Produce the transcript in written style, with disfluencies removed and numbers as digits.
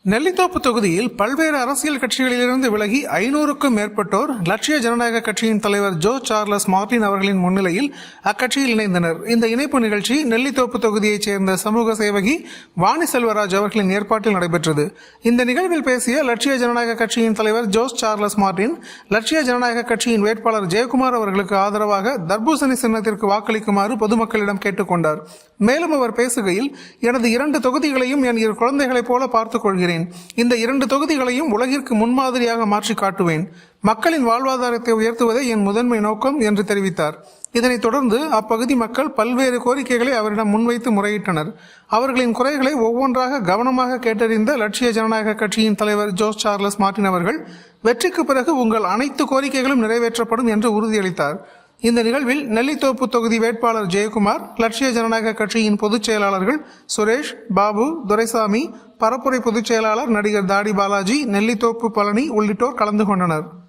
நெல்லித்தோப்பு தொகுதியில் பல்வேறு அரசியல் கட்சிகளிலிருந்து விலகி 500க்கும் மேற்பட்டோர் லட்சிய ஜனநாயக கட்சியின் தலைவர் ஜோ சார்லஸ் மார்டின் அவர்களின் முன்னிலையில் அக்கட்சியில் இணைந்தனர். இந்த இணைப்பு நிகழ்ச்சி நெல்லித்தோப்பு தொகுதியைச் சேர்ந்த சமூக சேவகி வாணி செல்வராஜ் அவர்களின் ஏற்பாட்டில் நடைபெற்றது. இந்த நிகழ்வில் பேசிய லட்சிய ஜனநாயக கட்சியின் தலைவர் ஜோஸ் சார்லஸ் மார்டின், லட்சிய ஜனநாயக கட்சியின் வேட்பாளர் ஜெயக்குமார் அவர்களுக்கு ஆதரவாக தர்பூசணி சின்னத்திற்கு வாக்களிக்குமாறு பொதுமக்களிடம் கேட்டுக்கொண்டார். மேலும் அவர் பேசுகையில், எனது 2 தொகுதிகளையும் என் 2 குழந்தைகளைப் போல பார்த்துக் கொள்கிறேன். இந்த 2 தொகுதிகளையும் உலகிற்கு முன்மாதிரியாக மாற்றி காட்டுவேன். மக்களின் வாழ்வாதாரத்தை உயர்த்துவதே என் முதன்மை நோக்கம் என்று தெரிவித்தார். இதனைத் தொடர்ந்து அப்பகுதி மக்கள் பல்வேறு கோரிக்கைகளை அவரிடம் முன்வைத்து முறையிட்டனர். அவர்களின் குறைகளை ஒவ்வொன்றாக கவனமாக கேட்டறிந்த லட்சிய ஜனநாயக கட்சியின் தலைவர் ஜோஸ் சார்லஸ் மார்டின் அவர்கள், வெற்றிக்கு பிறகு உங்கள் அனைத்து கோரிக்கைகளும் நிறைவேற்றப்படும் என்று உறுதியளித்தார். இந்த நிகழ்வில் நெல்லித்தோப்பு தொகுதி வேட்பாளர் ஜெயக்குமார், லட்சிய ஜனநாயக கட்சியின் பொதுச் செயலாளர்கள் சுரேஷ், பாபு, துரைசாமி, பரப்புரை பொதுச் செயலாளர் நடிகர் தாடி பாலாஜி, நெல்லித்தோப்பு பழனி உள்ளிட்டோர் கலந்து கொண்டனர்.